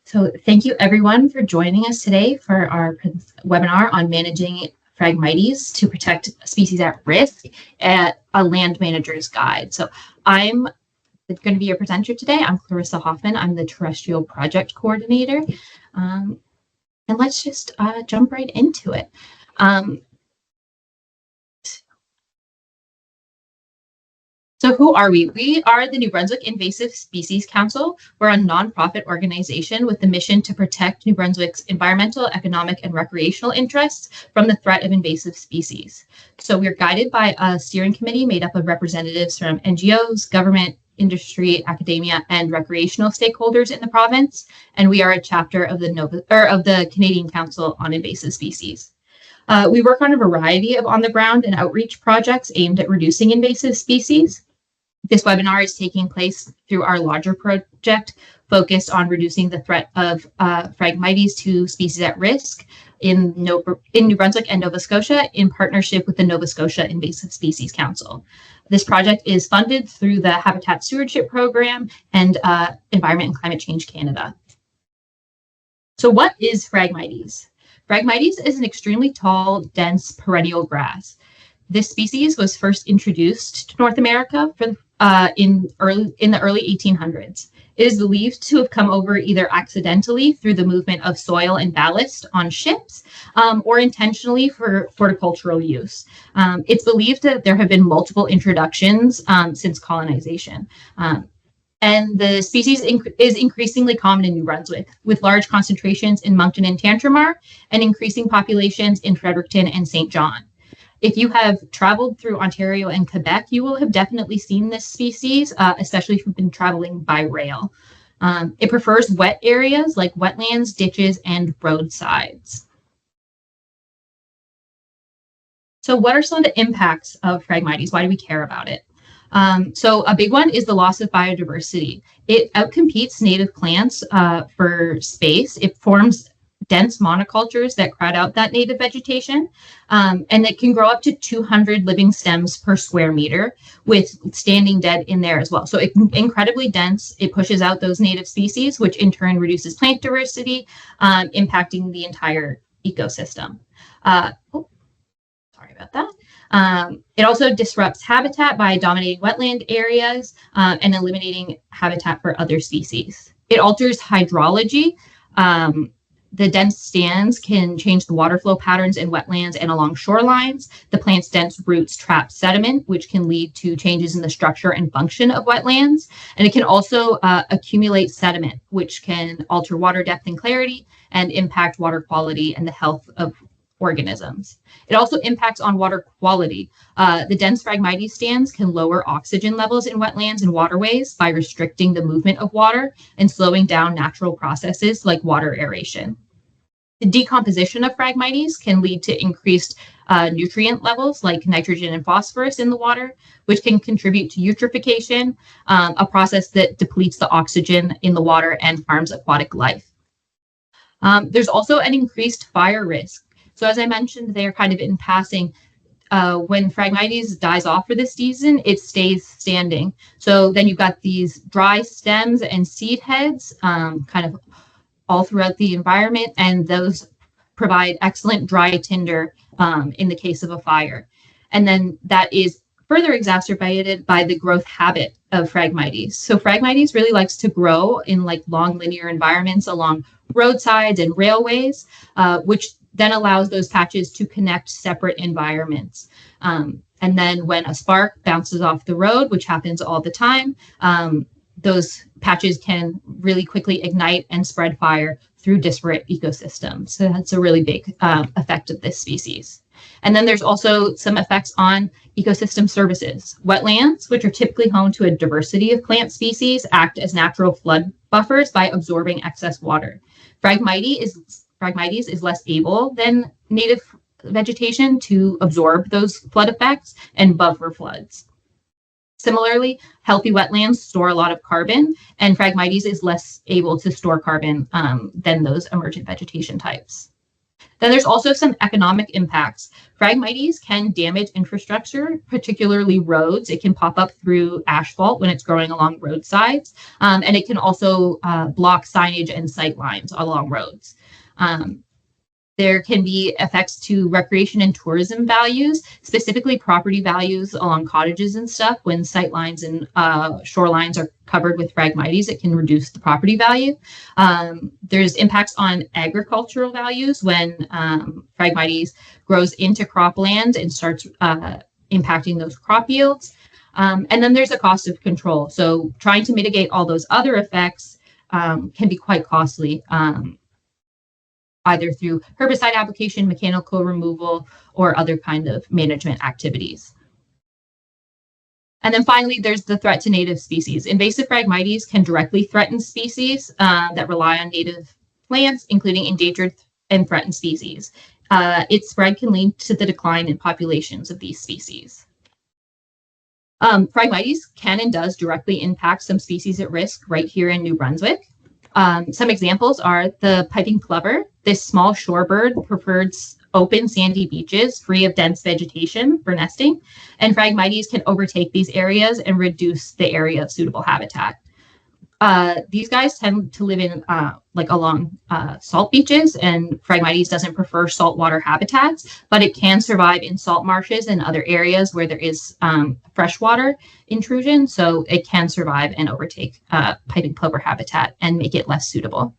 So thank you everyone for joining us today for our webinar on managing Phragmites to protect species at risk at a land manager's guide. So I'm going to be your presenter today. I'm Clarissa Hoffman. I'm the terrestrial project coordinator. And let's just jump right into it. So who are we? We are the New Brunswick Invasive Species Council. We're a nonprofit organization with the mission to protect New Brunswick's environmental, economic, and recreational interests from the threat of invasive species. So we're guided by a steering committee made up of representatives from NGOs, government, industry, academia, and recreational stakeholders in the province. And we are a chapter of the Canadian Council on Invasive Species. We work on a variety of on-the-ground and outreach projects aimed at reducing invasive species. This webinar is taking place through our larger project focused on reducing the threat of Phragmites to species at risk in New Brunswick and Nova Scotia in partnership with the Nova Scotia Invasive Species Council. This project is funded through the Habitat Stewardship Program and Environment and Climate Change Canada. So what is Phragmites? Phragmites is an extremely tall, dense perennial grass. This species was first introduced to North America in the early 1800s. It is believed to have come over either accidentally through the movement of soil and ballast on ships or intentionally for horticultural use. It's believed that there have been multiple introductions since colonization. And the species is increasingly common in New Brunswick, with large concentrations in Moncton and Tantramar and increasing populations in Fredericton and St. John. If you have traveled through Ontario and Quebec, you will have definitely seen this species, especially if you've been traveling by rail. It prefers wet areas like wetlands, ditches, and roadsides. So what are some of the impacts of Phragmites? Why do we care about it? So a big one is the loss of biodiversity. It outcompetes native plants for space. It forms dense monocultures that crowd out that native vegetation, and it can grow up to 200 living stems per square meter with standing dead in there as well. So it's incredibly dense. It pushes out those native species, which in turn reduces plant diversity, impacting the entire ecosystem. Sorry about that. It also disrupts habitat by dominating wetland areas and eliminating habitat for other species. It alters hydrology. The dense stands can change the water flow patterns in wetlands and along shorelines. The plant's dense roots trap sediment, which can lead to changes in the structure and function of wetlands. And it can also accumulate sediment, which can alter water depth and clarity and impact water quality and the health of organisms. It also impacts on water quality. The dense Phragmites stands can lower oxygen levels in wetlands and waterways by restricting the movement of water and slowing down natural processes like water aeration. The decomposition of Phragmites can lead to increased nutrient levels like nitrogen and phosphorus in the water, which can contribute to eutrophication, a process that depletes the oxygen in the water and harms aquatic life. There's also an increased fire risk. So as I mentioned, they're kind of in passing. When Phragmites dies off for this season, it stays standing. So then you've got these dry stems and seed heads kind of all throughout the environment, and those provide excellent dry tinder in the case of a fire. And then that is further exacerbated by the growth habit of Phragmites. So Phragmites really likes to grow in like long linear environments along roadsides and railways, which then allows those patches to connect separate environments. And then when a spark bounces off the road, which happens all the time, those patches can really quickly ignite and spread fire through disparate ecosystems. So that's a really big effect of this species. And then there's also some effects on ecosystem services. Wetlands, which are typically home to a diversity of plant species, act as natural flood buffers by absorbing excess water. Phragmites is less able than native vegetation to absorb those flood effects and buffer floods. Similarly, healthy wetlands store a lot of carbon, and Phragmites is less able to store carbon than those emergent vegetation types. Then there's also some economic impacts. Phragmites can damage infrastructure, particularly roads. It can pop up through asphalt when it's growing along roadsides, and it can also block signage and sight lines along roads. There can be effects to recreation and tourism values, specifically property values along cottages and stuff. When sight lines and shorelines are covered with Phragmites, it can reduce the property value. There's impacts on agricultural values when Phragmites grows into cropland and starts impacting those crop yields. And then there's a cost of control. So trying to mitigate all those other effects can be quite costly. Either through herbicide application, mechanical removal, or other kind of management activities. And then finally, there's the threat to native species. Invasive Phragmites can directly threaten species that rely on native plants, including endangered and threatened species. Its spread can lead to the decline in populations of these species. Phragmites can and does directly impact some species at risk right here in New Brunswick. Some examples are the piping plover. This small shorebird prefers open sandy beaches free of dense vegetation for nesting, and Phragmites can overtake these areas and reduce the area of suitable habitat. These guys tend to live in along salt beaches, and Phragmites doesn't prefer saltwater habitats, but it can survive in salt marshes and other areas where there is freshwater intrusion, so it can survive and overtake piping plover habitat and make it less suitable.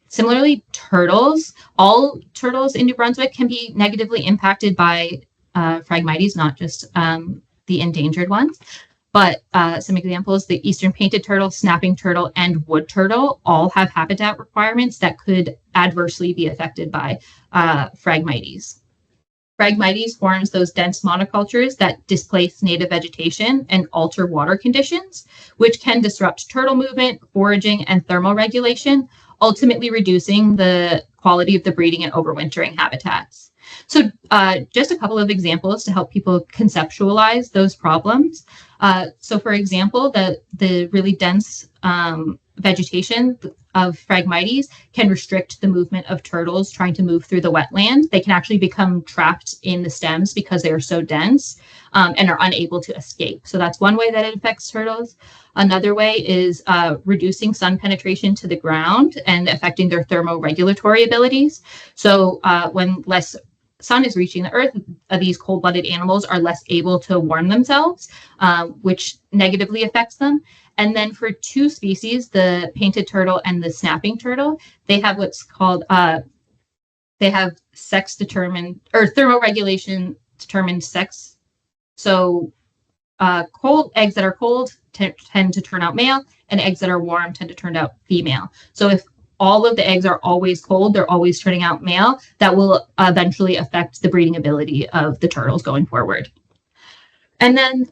Similarly, turtles. All turtles in New Brunswick can be negatively impacted by Phragmites, not just the endangered ones. But some examples, the eastern painted turtle, snapping turtle, and wood turtle all have habitat requirements that could adversely be affected by Phragmites. Phragmites forms those dense monocultures that displace native vegetation and alter water conditions, which can disrupt turtle movement, foraging, and thermal regulation, ultimately reducing the quality of the breeding and overwintering habitats. So just a couple of examples to help people conceptualize those problems. So for example, the really dense vegetation of Phragmites can restrict the movement of turtles trying to move through the wetland. They can actually become trapped in the stems because they are so dense and are unable to escape. So that's one way that it affects turtles. Another way is reducing sun penetration to the ground and affecting their thermoregulatory abilities. So when less sun is reaching the earth, these cold-blooded animals are less able to warm themselves, which negatively affects them. And then for two species, the painted turtle and the snapping turtle, they have what's called, they have sex-determined, or thermoregulation determined sex. So cold eggs that are cold tend to turn out male, and eggs that are warm tend to turn out female. So if all of the eggs are always cold, they're always turning out male, that will eventually affect the breeding ability of the turtles going forward. And then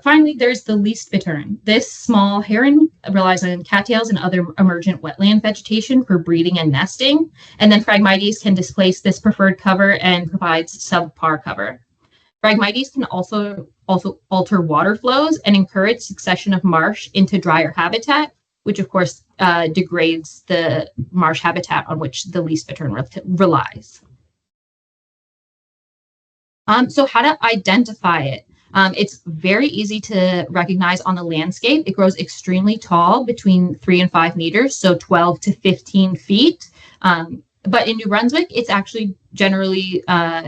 finally, there's the least bittern. This small heron relies on cattails and other emergent wetland vegetation for breeding and nesting. And then Phragmites can displace this preferred cover and provides subpar cover. Phragmites can also alter water flows and encourage succession of marsh into drier habitat, which of course degrades the marsh habitat on which the least bittern relies. So how to identify it? It's very easy to recognize on the landscape. It grows extremely tall, between 3 and 5 meters, so 12 to 15 feet. But in New Brunswick, it's actually generally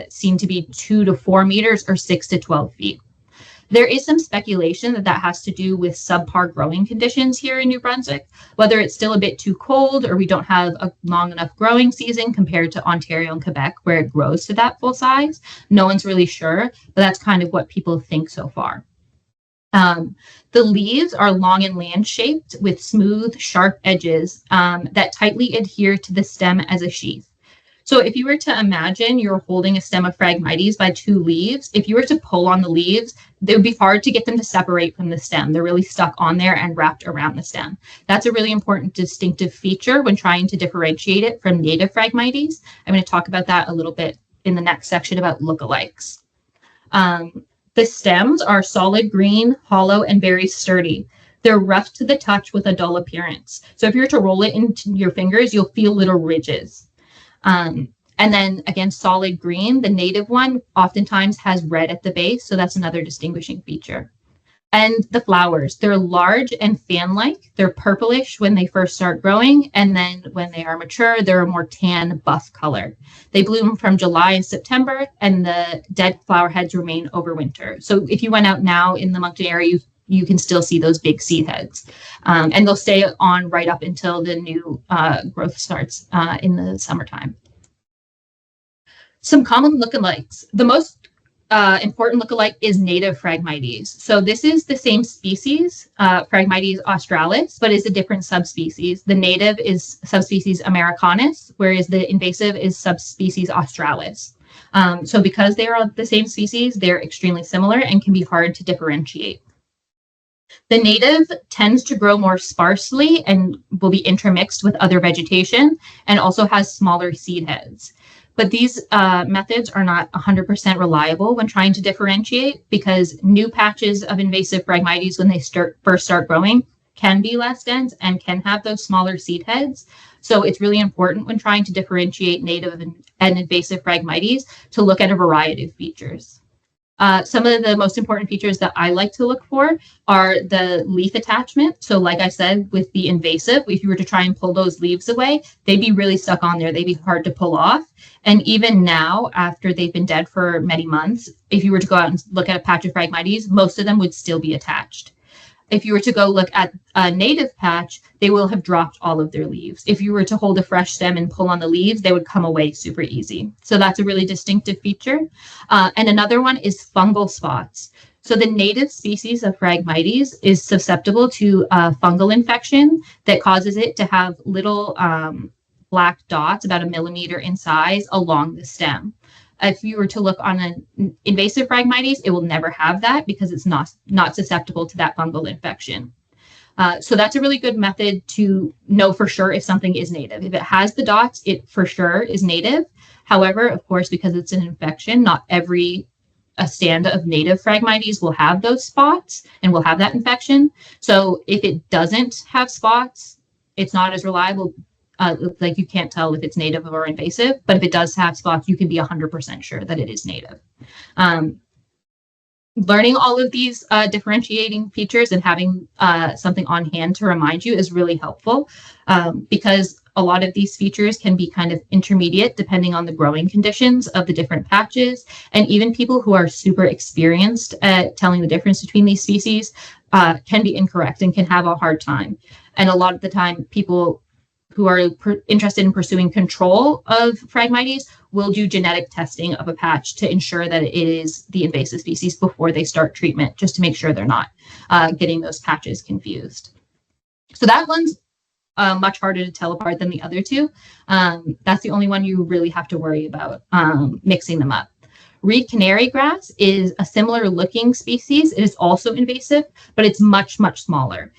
seen to be 2 to 4 meters or 6 to 12 feet. There is some speculation that that has to do with subpar growing conditions here in New Brunswick, whether it's still a bit too cold or we don't have a long enough growing season compared to Ontario and Quebec, where it grows to that full size. No one's really sure, but that's kind of what people think so far. The leaves are long and land-shaped with smooth, sharp edges that tightly adhere to the stem as a sheath. So if you were to imagine you're holding a stem of Phragmites by 2 leaves, if you were to pull on the leaves, it would be hard to get them to separate from the stem. They're really stuck on there and wrapped around the stem. That's a really important distinctive feature when trying to differentiate it from native Phragmites. I'm going to talk about that a little bit in the next section about lookalikes. The stems are solid green, hollow, and very sturdy. They're rough to the touch with a dull appearance. So if you were to roll it into your fingers, you'll feel little ridges. And then again, solid green, the native one oftentimes has red at the base. So that's another distinguishing feature. And the flowers, they're large and fan-like. They're purplish when they first start growing. And then when they are mature, they're a more tan buff color. They bloom from July and September, and the dead flower heads remain over winter. So if you went out now in the Moncton area, you can still see those big seed heads. And they'll stay on right up until the new growth starts in the summertime. Some common lookalikes. The most important lookalike is native Phragmites. So this is the same species, Phragmites australis, but is a different subspecies. The native is subspecies americanus, whereas the invasive is subspecies australis. So because they are the same species, they're extremely similar and can be hard to differentiate. The native tends to grow more sparsely and will be intermixed with other vegetation, and also has smaller seed heads. But these methods are not 100% reliable when trying to differentiate, because new patches of invasive Phragmites, when they first start growing, can be less dense and can have those smaller seed heads. So it's really important when trying to differentiate native and invasive Phragmites to look at a variety of features. Some of the most important features that I like to look for are the leaf attachment. So like I said, with the invasive, if you were to try and pull those leaves away, they'd be really stuck on there. They'd be hard to pull off. And even now, after they've been dead for many months, if you were to go out and look at a patch of Phragmites, most of them would still be attached. If you were to go look at a native patch, they will have dropped all of their leaves. If you were to hold a fresh stem and pull on the leaves, they would come away super easy. So that's a really distinctive feature. And another one is fungal spots. So the native species of Phragmites is susceptible to a fungal infection that causes it to have little black dots about 1 millimeter in size along the stem. If you were to look on an invasive Phragmites, it will never have that because it's not susceptible to that fungal infection. So that's a really good method to know for sure if something is native. If it has the dots, it for sure is native. However, of course, because it's an infection, not every stand of native Phragmites will have those spots and will have that infection. So if it doesn't have spots, it's not as reliable. Like you can't tell if it's native or invasive, but if it does have spots, you can be 100% sure that it is native. Learning all of these differentiating features and having something on hand to remind you is really helpful, because a lot of these features can be kind of intermediate depending on the growing conditions of the different patches. And even people who are super experienced at telling the difference between these species can be incorrect and can have a hard time. And a lot of the time, people who are interested in pursuing control of Phragmites will do genetic testing of a patch to ensure that it is the invasive species before they start treatment, just to make sure they're not getting those patches confused. So that one's much harder to tell apart than the other two. That's the only one you really have to worry about mixing them up. Reed canary grass is a similar looking species. It is also invasive, but it's much, much smaller.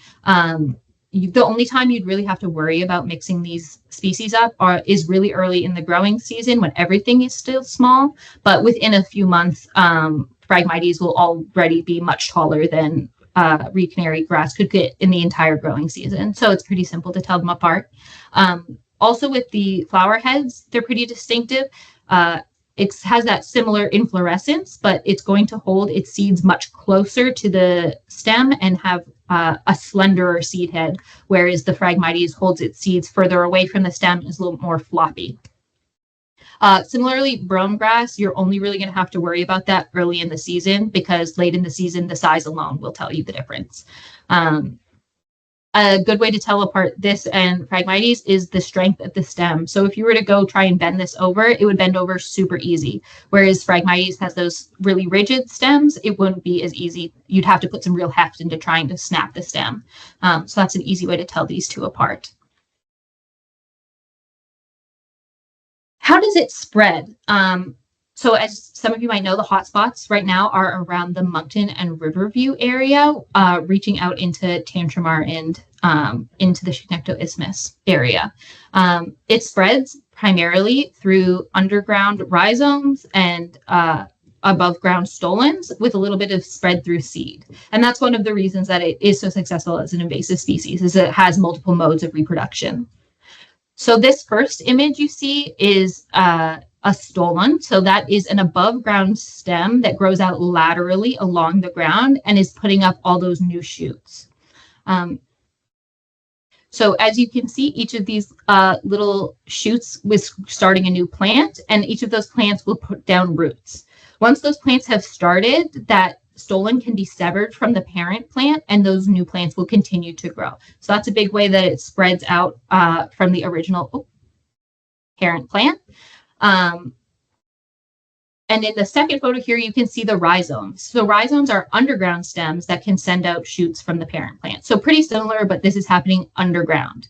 The only time you'd really have to worry about mixing these species up is really early in the growing season when everything is still small. But within a few months, Phragmites will already be much taller than reed canary grass could get in the entire growing season. So it's pretty simple to tell them apart. Also with the flower heads, they're pretty distinctive. It has that similar inflorescence, but it's going to hold its seeds much closer to the stem and have a slenderer seed head, whereas the Phragmites holds its seeds further away from the stem and is a little more floppy. Similarly, brome grass, you're only really going to have to worry about that early in the season, because late in the season, the size alone will tell you the difference. A good way to tell apart this and Phragmites is the strength of the stem. So if you were to go try and bend this over, it would bend over super easy. Whereas Phragmites has those really rigid stems, it wouldn't be as easy. You'd have to put some real heft into trying to snap the stem. So that's an easy way to tell these two apart. How does it spread? So as some of you might know, the hotspots right now are around the Moncton and Riverview area, reaching out into Tantramar and into the Chignecto Isthmus area. It spreads primarily through underground rhizomes and above ground stolons, with a little bit of spread through seed. And that's one of the reasons that it is so successful as an invasive species, is it has multiple modes of reproduction. So this first image you see is a stolon. So that is an above ground stem that grows out laterally along the ground and is putting up all those new shoots. So as you can see, each of these little shoots was starting a new plant, and each of those plants will put down roots. Once those plants have started, that stolon can be severed from the parent plant, and those new plants will continue to grow. So that's a big way that it spreads out from the original parent plant. And in the second photo here, you can see the rhizomes. So rhizomes are underground stems that can send out shoots from the parent plant. So pretty similar, but this is happening underground.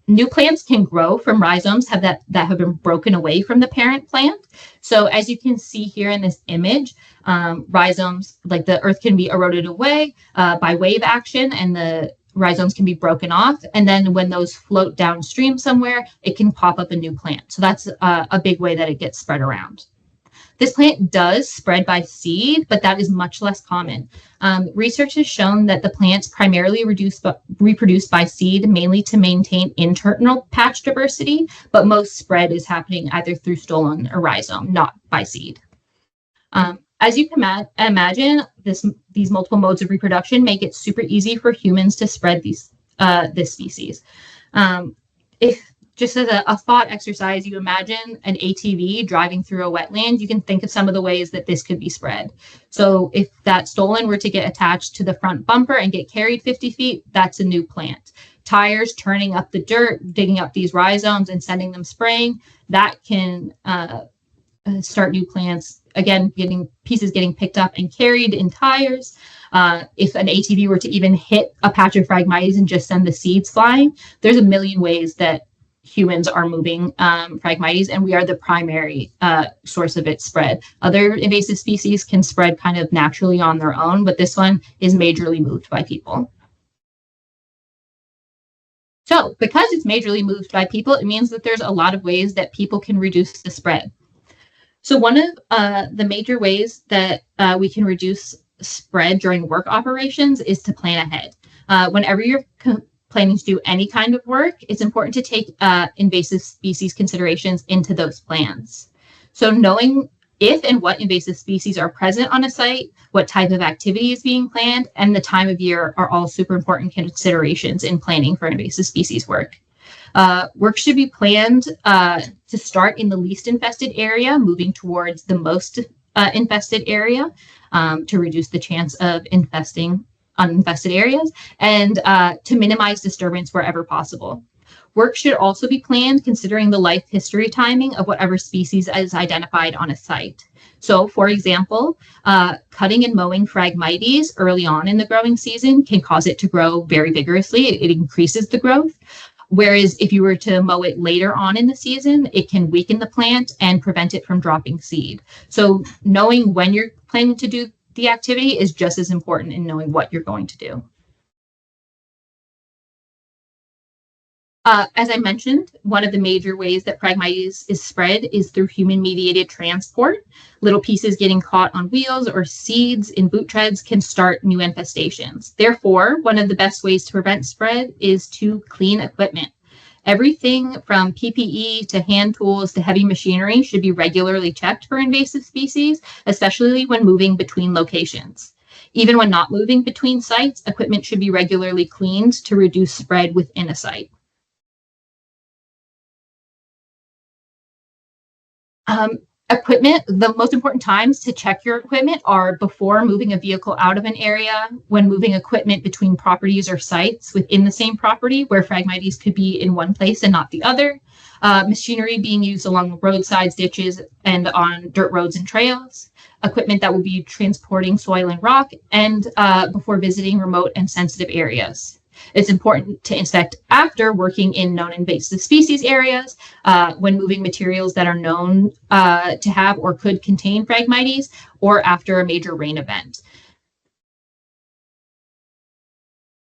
New plants can grow from rhizomes that have been broken away from the parent plant. So as you can see here in this image, rhizomes, like the earth can be eroded away by wave action, and the rhizomes can be broken off. And then when those float downstream somewhere, it can pop up a new plant. So that's a big way that it gets spread around. This plant does spread by seed, but that is much less common. Research has shown that the plants primarily reproduce by seed, mainly to maintain internal patch diversity, but most spread is happening either through stolon or rhizome, not by seed. As you can imagine, these multiple modes of reproduction make it super easy for humans to spread this species. Just as a thought exercise, you imagine an ATV driving through a wetland, you can think of some of the ways that this could be spread. So if that stolon were to get attached to the front bumper and get carried 50 feet, that's a new plant. Tires turning up the dirt, digging up these rhizomes and sending them spraying, that can start new plants. Again, pieces getting picked up and carried in tires. If an ATV were to even hit a patch of Phragmites and just send the seeds flying, there's a million ways that humans are moving Phragmites, and we are the primary source of its spread. Other invasive species can spread kind of naturally on their own, but this one is majorly moved by people. So because it's majorly moved by people, it means that there's a lot of ways that people can reduce the spread. So one of the major ways that we can reduce spread during work operations is to plan ahead. Whenever you're planning to do any kind of work, it's important to take invasive species considerations into those plans. So knowing if and what invasive species are present on a site, what type of activity is being planned, and the time of year are all super important considerations in planning for invasive species work. Work should be planned to start in the least infested area, moving towards the most infested area to reduce the chance of infesting uninfested areas, and to minimize disturbance wherever possible. Work should also be planned considering the life history timing of whatever species is identified on a site. So, for example, cutting and mowing Phragmites early on in the growing season can cause it to grow very vigorously. It increases the growth. Whereas if you were to mow it later on in the season, it can weaken the plant and prevent it from dropping seed. So knowing when you're planning to do the activity is just as important in knowing what you're going to do. As I mentioned, one of the major ways that Phragmites is spread is through human-mediated transport. Little pieces getting caught on wheels or seeds in boot treads can start new infestations. Therefore, one of the best ways to prevent spread is to clean equipment. Everything from PPE to hand tools to heavy machinery should be regularly checked for invasive species, especially when moving between locations. Even when not moving between sites, equipment should be regularly cleaned to reduce spread within a site. Equipment, the most important times to check your equipment are before moving a vehicle out of an area, when moving equipment between properties or sites within the same property where Phragmites could be in one place and not the other, machinery being used along roadsides, ditches, and on dirt roads and trails, equipment that will be transporting soil and rock, and before visiting remote and sensitive areas. It's important to inspect after working in known invasive species areas, when moving materials that are known to have or could contain Phragmites, or after a major rain event.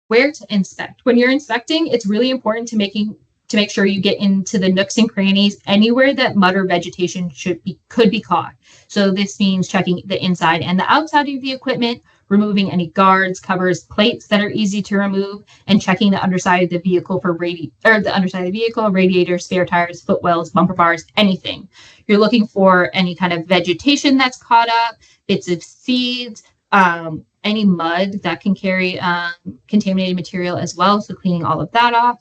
Where to inspect? When you're inspecting, it's really important to make sure you get into the nooks and crannies anywhere that mud or vegetation could be caught. So this means checking the inside and the outside of the equipment, removing any guards, covers, plates that are easy to remove, and checking the underside of the vehicle for radiators, spare tires, footwells, bumper bars, anything. You're looking for any kind of vegetation that's caught up, bits of seeds, any mud that can carry contaminated material as well. So cleaning all of that off.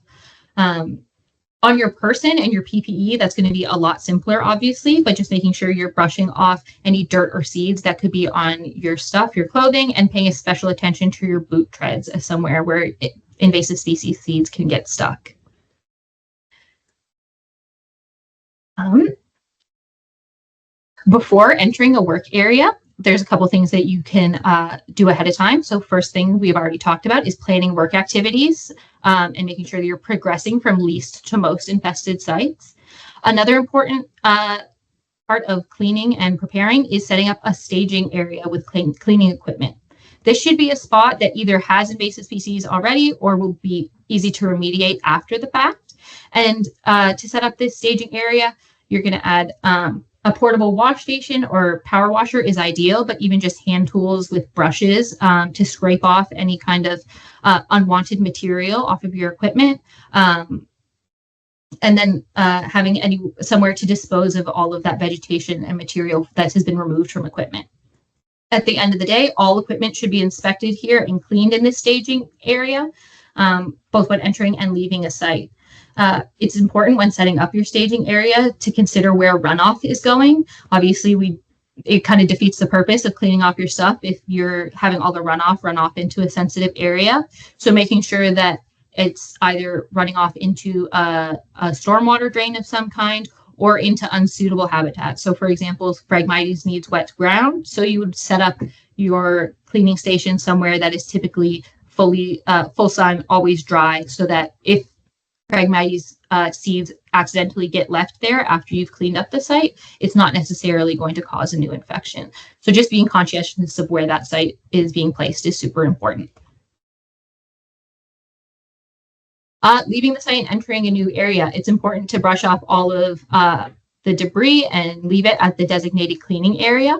On your person and your PPE, that's going to be a lot simpler, obviously, but just making sure you're brushing off any dirt or seeds that could be on your stuff, your clothing, and paying special attention to your boot treads as somewhere where invasive species seeds can get stuck. Before entering a work area, there's a couple things that you can do ahead of time. So first thing we've already talked about is planning work activities and making sure that you're progressing from least to most infested sites. Another important part of cleaning and preparing is setting up a staging area with cleaning equipment. This should be a spot that either has invasive species already or will be easy to remediate after the fact. And to set up this staging area, you're going to add a portable wash station or power washer is ideal, but even just hand tools with brushes to scrape off any kind of unwanted material off of your equipment. And then having somewhere to dispose of all of that vegetation and material that has been removed from equipment. At the end of the day, all equipment should be inspected here and cleaned in this staging area, both when entering and leaving a site. It's important when setting up your staging area to consider where runoff is going. Obviously, it kind of defeats the purpose of cleaning off your stuff if you're having all the runoff run off into a sensitive area. So making sure that it's either running off into a stormwater drain of some kind or into unsuitable habitat. So for example, Phragmites needs wet ground. So you would set up your cleaning station somewhere that is typically full sun, always dry, so that if Phragmites seeds accidentally get left there after you've cleaned up the site, it's not necessarily going to cause a new infection. So just being conscientious of where that site is being placed is super important. Leaving the site and entering a new area, it's important to brush off all of the debris and leave it at the designated cleaning area.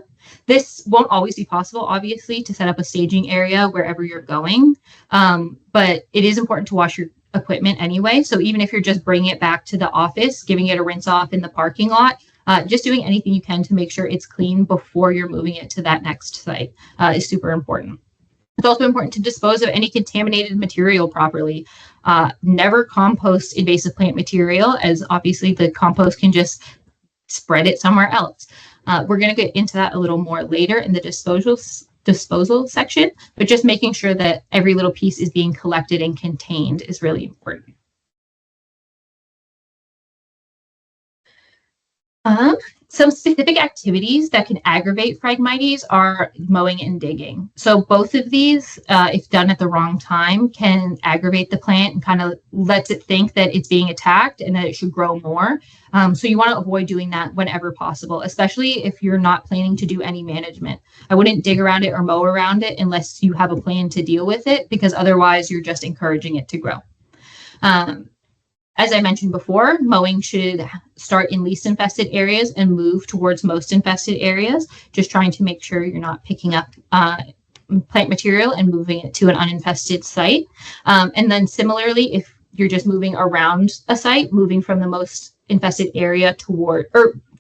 This won't always be possible, obviously, to set up a staging area wherever you're going, but it is important to wash your equipment anyway. So even if you're just bringing it back to the office, giving it a rinse off in the parking lot, just doing anything you can to make sure it's clean before you're moving it to that next site is super important. It's also important to dispose of any contaminated material properly. Never compost invasive plant material, as obviously the compost can just spread it somewhere else. We're going to get into that a little more later in the disposal section, but just making sure that every little piece is being collected and contained is really important. Some specific activities that can aggravate Phragmites are mowing and digging. So both of these, if done at the wrong time, can aggravate the plant and kind of lets it think that it's being attacked and that it should grow more. So you want to avoid doing that whenever possible, especially if you're not planning to do any management. I wouldn't dig around it or mow around it unless you have a plan to deal with it, because otherwise you're just encouraging it to grow. As I mentioned before, mowing should start in least infested areas and move towards most infested areas, just trying to make sure you're not picking up plant material and moving it to an uninfested site. And then similarly, if you're just moving around a site, moving from the most infested area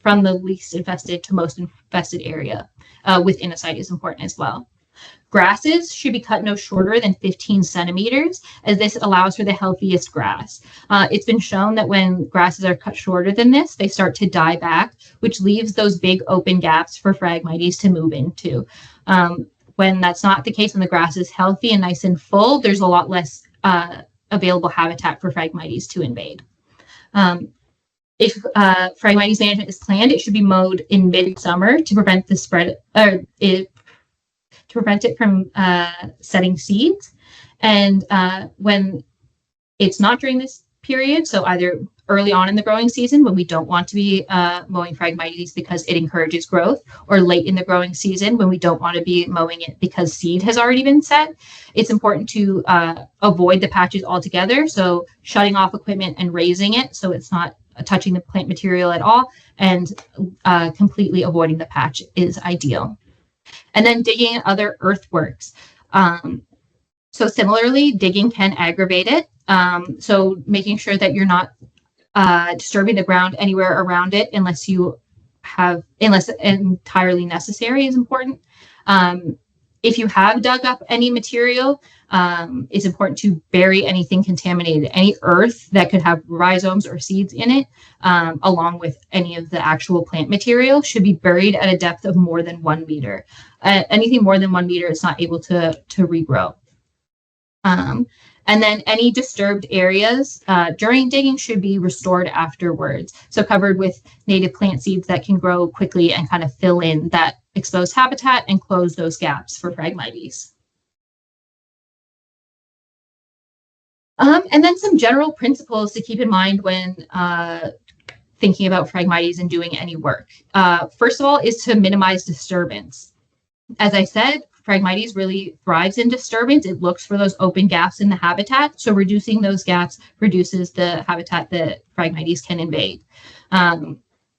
from the least infested to most infested area within a site is important as well. Grasses should be cut no shorter than 15 centimeters, as this allows for the healthiest grass. It's been shown that when grasses are cut shorter than this, they start to die back, which leaves those big open gaps for Phragmites to move into. When that's not the case, when the grass is healthy and nice and full, there's a lot less available habitat for Phragmites to invade. If Phragmites management is planned, it should be mowed in midsummer to prevent the spread, to prevent it from setting seeds. And when it's not during this period, so either early on in the growing season when we don't want to be mowing Phragmites because it encourages growth, or late in the growing season when we don't want to be mowing it because seed has already been set, it's important to avoid the patches altogether. So shutting off equipment and raising it so it's not touching the plant material at all, and completely avoiding the patch is ideal. And then digging and other earthworks. So similarly, digging can aggravate it. So making sure that you're not disturbing the ground anywhere around it unless entirely necessary is important. If you have dug up any material, it's important to bury anything contaminated, any earth that could have rhizomes or seeds in it, along with any of the actual plant material, should be buried at a depth of more than 1 meter. Anything more than 1 meter is not able to regrow. And then any disturbed areas during digging should be restored afterwards. So covered with native plant seeds that can grow quickly and kind of fill in that exposed habitat and close those gaps for Phragmites. And then some general principles to keep in mind when thinking about Phragmites and doing any work. First of all is to minimize disturbance. As I said, Phragmites really thrives in disturbance. It looks for those open gaps in the habitat. So reducing those gaps reduces the habitat that Phragmites can invade.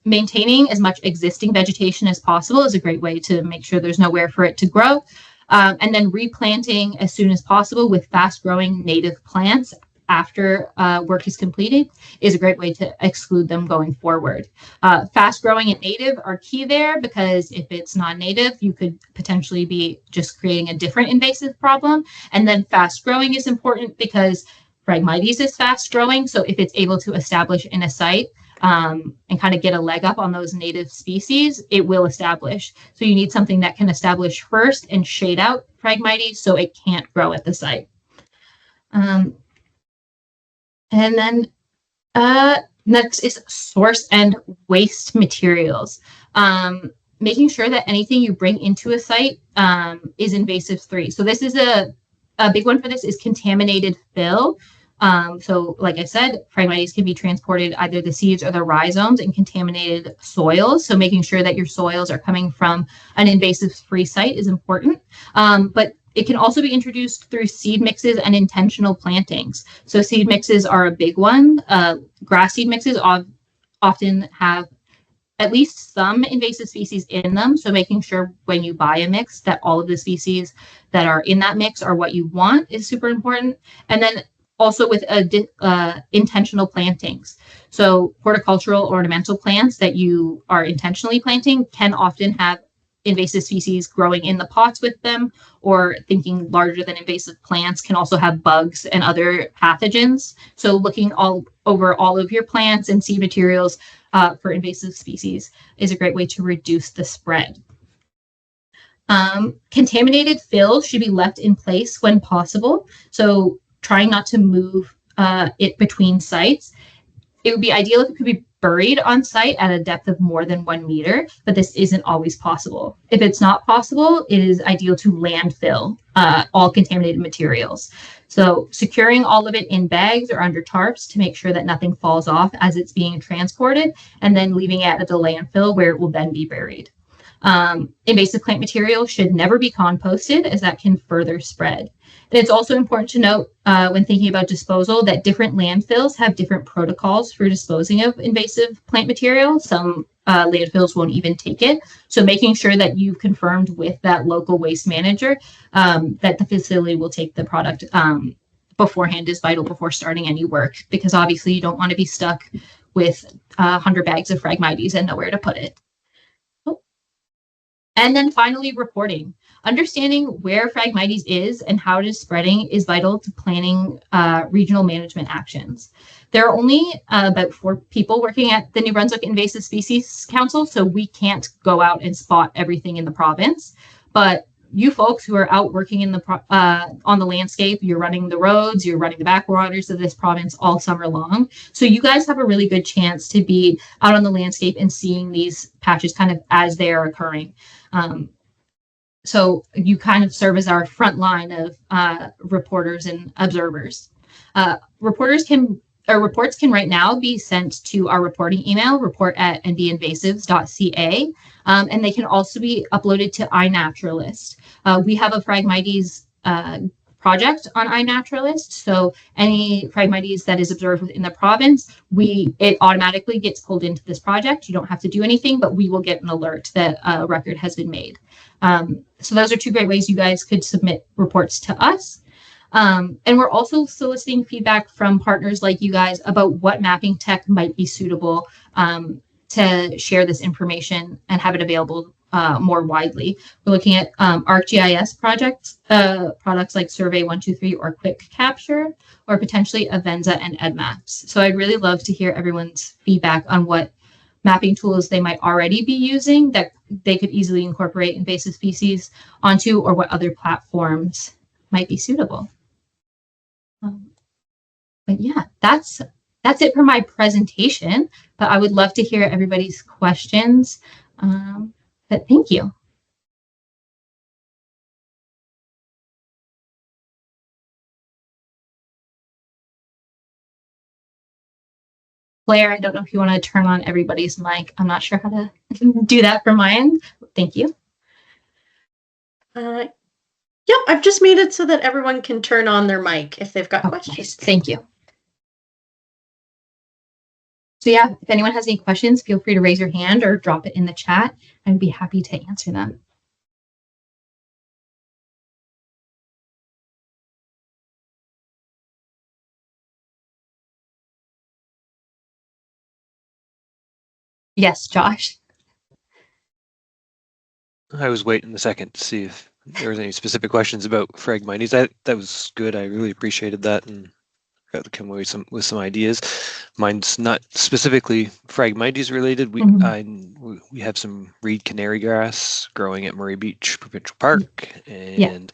Maintaining as much existing vegetation as possible is a great way to make sure there's nowhere for it to grow. And then replanting as soon as possible with fast-growing native plants after work is completed is a great way to exclude them going forward. Fast-growing and native are key there because if it's non-native, you could potentially be just creating a different invasive problem. And then fast-growing is important because Phragmites is fast-growing. So if it's able to establish in a site and kind of get a leg up on those native species, it will establish. So you need something that can establish first and shade out Phragmites so it can't grow at the site. And then next is source and waste materials. Making sure that anything you bring into a site is invasive free. So this is a big one for this is contaminated fill. So like I said, Phragmites can be transported either the seeds or the rhizomes in contaminated soils. So making sure that your soils are coming from an invasive free site is important. But it can also be introduced through seed mixes and intentional plantings. So seed mixes are a big one. Grass seed mixes often have at least some invasive species in them. So making sure when you buy a mix that all of the species that are in that mix are what you want is super important. And then also with intentional plantings. So horticultural ornamental plants that you are intentionally planting can often have invasive species growing in the pots with them, or thinking larger than invasive plants can also have bugs and other pathogens. So looking all over all of your plants and seed materials for invasive species is a great way to reduce the spread. Contaminated fill should be left in place when possible. So trying not to move it between sites. It would be ideal if it could be buried on site at a depth of more than 1 meter, but this isn't always possible. If it's not possible, it is ideal to landfill all contaminated materials. So securing all of it in bags or under tarps to make sure that nothing falls off as it's being transported, and then leaving it at the landfill where it will then be buried. Invasive plant material should never be composted as that can further spread. And it's also important to note when thinking about disposal that different landfills have different protocols for disposing of invasive plant material. Some landfills won't even take it. So making sure that you've confirmed with that local waste manager that the facility will take the product beforehand is vital before starting any work, because obviously you don't want to be stuck with 100 bags of Phragmites and nowhere to put it. And then finally, reporting. Understanding where Phragmites is and how it is spreading is vital to planning regional management actions. There are only about 4 people working at the New-Brunswick Invasive Species Council, so we can't go out and spot everything in the province. But you folks who are out working in the on the landscape, you're running the roads, you're running the backwaters of this province all summer long. So you guys have a really good chance to be out on the landscape and seeing these patches kind of as they are occurring. So you kind of serve as our front line of reporters and observers. Reports can right now be sent to our reporting email, report@nbinvasives.ca, and they can also be uploaded to iNaturalist. We have a Phragmites project on iNaturalist. So any Phragmites that is observed within the province, it automatically gets pulled into this project. You don't have to do anything, but we will get an alert that a record has been made. So those are two great ways you guys could submit reports to us. And we're also soliciting feedback from partners like you guys about what mapping tech might be suitable to share this information and have it available more widely. We're looking at ArcGIS projects, products like Survey 123 or Quick Capture, or potentially Avenza and EdMaps. So I'd really love to hear everyone's feedback on what mapping tools they might already be using that they could easily incorporate invasive species onto, or what other platforms might be suitable. But yeah, that's it for my presentation, but I would love to hear everybody's questions. But thank you. Blair, I don't know if you want to turn on everybody's mic. I'm not sure how to do that from my end. Thank you. Yep, I've just made it so that everyone can turn on their mic if they've got questions. Nice. Thank you. So yeah, if anyone has any questions, feel free to raise your hand or drop it in the chat. I'd be happy to answer them. Yes, Josh. I was waiting a second to see if there was any specific questions about Phragmites. That was good. I really appreciated that and got to come away with some ideas. Mine's not specifically Phragmites related. We have some reed canary grass growing at Murray Beach Provincial Park, and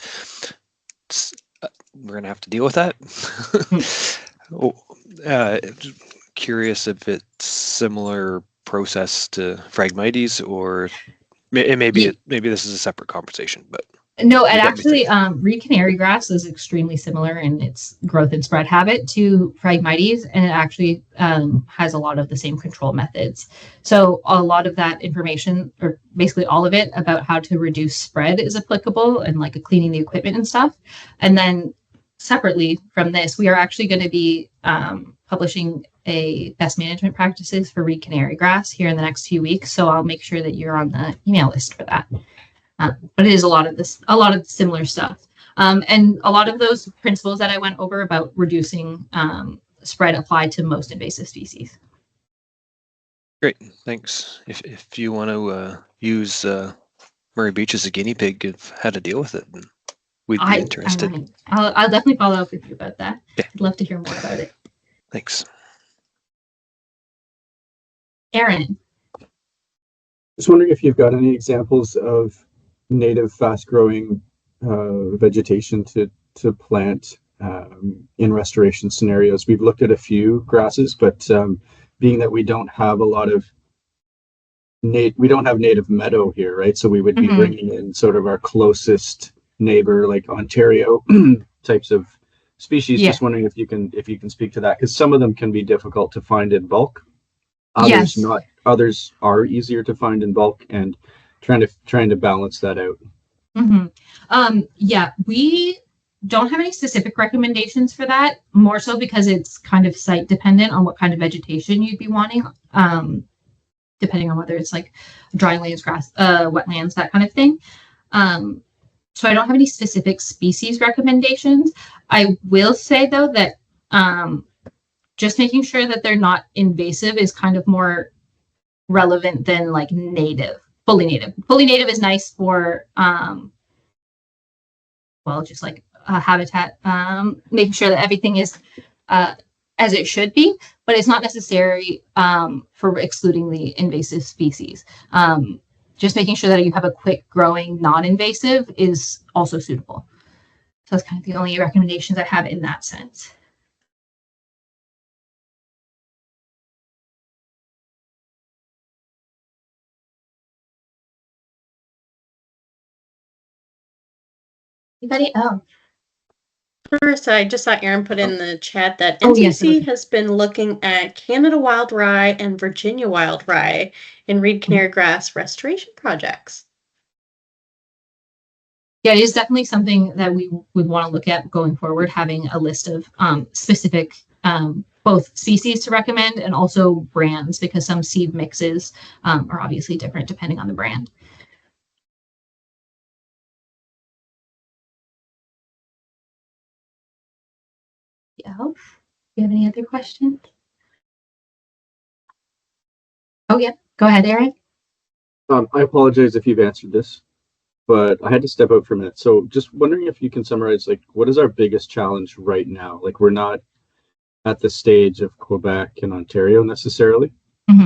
we're gonna have to deal with that. Curious if it's similar process to Phragmites, or maybe this is a separate conversation, but no, it actually reed canary grass is extremely similar in its growth and spread habit to Phragmites, and it actually has a lot of the same control methods. So a lot of that information, or basically all of it, about how to reduce spread is applicable, and like cleaning the equipment and stuff. And then separately from this, we are actually going to be publishing a best management practices for reed canary grass here in the next few weeks. So I'll make sure that you're on the email list for that. But it is a lot of similar stuff. And a lot of those principles that I went over about reducing spread apply to most invasive species. Great, thanks. If you want to use Murray Beach as a guinea pig of how to deal with it, we'd be interested. I'll definitely follow up with you about that. Yeah. I'd love to hear more about it. Thanks. Aaron. Just wondering if you've got any examples of native fast-growing vegetation to plant in restoration scenarios. We've looked at a few grasses, but being that we don't have a lot of we don't have native meadow here, right? So we would be bringing in sort of our closest neighbor, like Ontario types of species. Just wondering if you can speak to that, because some of them can be difficult to find in bulk. Others not. Others are easier to find in bulk, and trying to balance that out. Yeah, we don't have any specific recommendations for that, more so because it's kind of site dependent on what kind of vegetation you'd be wanting, depending on whether it's like dry lands, grass, wetlands, that kind of thing. So I don't have any specific species recommendations. I will say though that just making sure that they're not invasive is kind of more relevant than like native. Fully native. Fully native is nice for, well, just like a habitat, making sure that everything is as it should be, but it's not necessary for excluding the invasive species. Just making sure that you have a quick growing non-invasive is also suitable. So that's kind of the only recommendations I have in that sense. Anybody else? First, I just saw Aaron put in the chat that NCC has been looking at Canada wild rye and Virginia wild rye in reed canary grass restoration projects. Yeah, it is definitely something that we would want to look at going forward, having a list of specific both species to recommend and also brands, because some seed mixes are obviously different depending on the brand. Yeah. Do you have any other questions? Oh, yeah. Go ahead, Aaron. I apologize if you've answered this, but I had to step out for a minute. So just wondering if you can summarize, like, what is our biggest challenge right now? Like, we're not at the stage of Quebec and Ontario necessarily,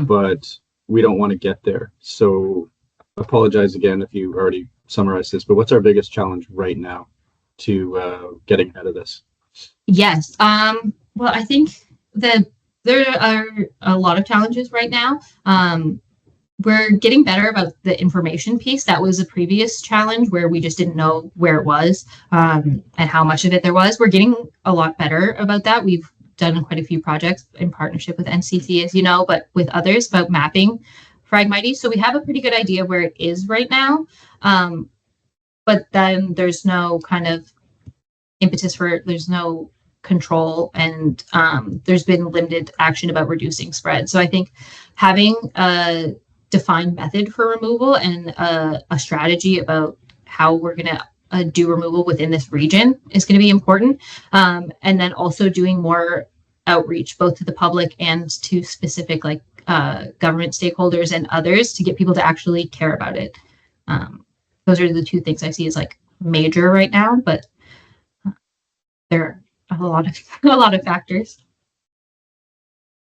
but we don't want to get there. So apologize again if you already summarized this, but what's our biggest challenge right now to getting ahead of this? Yes. Well, I think that there are a lot of challenges right now. We're getting better about the information piece. That was a previous challenge where we just didn't know where it was and how much of it there was. We're getting a lot better about that. We've done quite a few projects in partnership with NCC, as you know, but with others about mapping Phragmites. So we have a pretty good idea of where it is right now. But then there's no kind of impetus for it. There's no control, and there's been limited action about reducing spread. So I think having a defined method for removal and a strategy about how we're going to do removal within this region is going to be important. And then also doing more outreach, both to the public and to specific like government stakeholders and others, to get people to actually care about it. Those are the two things I see as like major right now, but there are a lot of factors.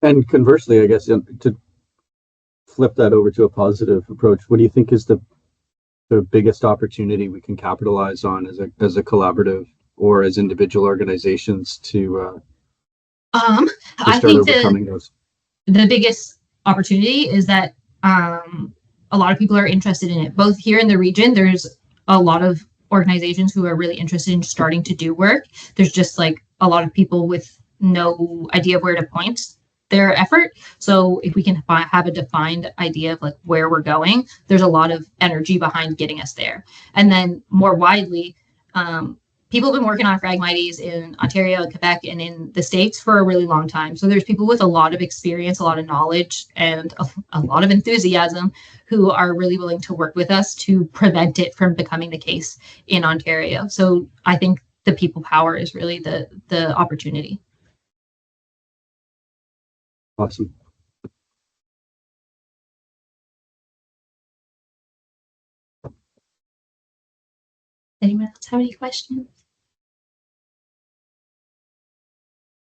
And conversely, I guess, to flip that over to a positive approach, what do you think is the biggest opportunity we can capitalize on as a collaborative or as individual organizations to I start think overcoming those? The biggest opportunity is that a lot of people are interested in it. Both here in the region, there's a lot of organizations who are really interested in starting to do work. There's just like a lot of people with no idea of where to point their effort. So if we can have a defined idea of like where we're going, there's a lot of energy behind getting us there. And then more widely, people have been working on Phragmites in Ontario and Quebec and in the States for a really long time. So there's people with a lot of experience, a lot of knowledge, and a lot of enthusiasm who are really willing to work with us to prevent it from becoming the case in Ontario. So I think the people power is really the opportunity. Awesome. Anyone else have any questions?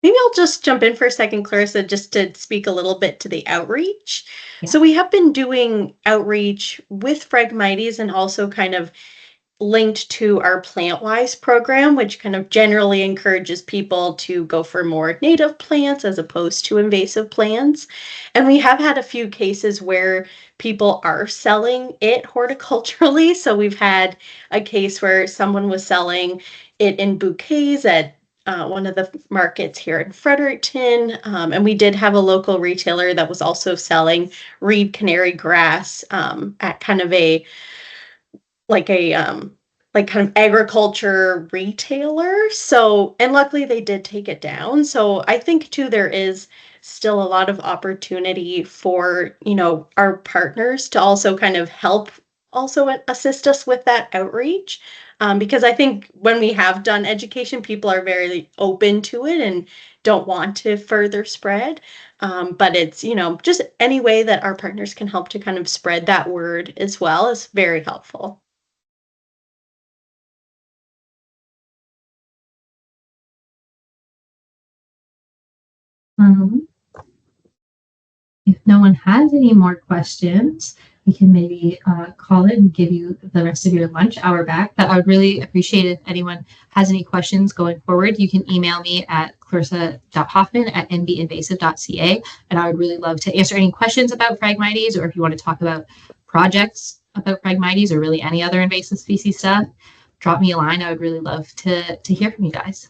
Maybe I'll just jump in for a second, Clarissa, just to speak a little bit to the outreach. Yeah. So we have been doing outreach with Phragmites and also kind of linked to our Plant-Wise program, which kind of generally encourages people to go for more native plants as opposed to invasive plants. And we have had a few cases where people are selling it horticulturally. So we've had a case where someone was selling it in bouquets at one of the markets here in Fredericton. And we did have a local retailer that was also selling reed canary grass at kind of a kind of agriculture retailer. So, and luckily they did take it down. So I think too, there is still a lot of opportunity for, our partners to also kind of help also assist us with that outreach. Because I think when we have done education, people are very open to it and don't want to further spread. But it's, just any way that our partners can help to kind of spread that word as well is very helpful. If no one has any more questions, we can maybe call it and give you the rest of your lunch hour back. But I would really appreciate if anyone has any questions going forward. You can email me at clarissa.hoffman@nbinvasive.ca, and I would really love to answer any questions about Phragmites, or if you want to talk about projects about Phragmites or really any other invasive species stuff, drop me a line. I would really love to hear from you guys.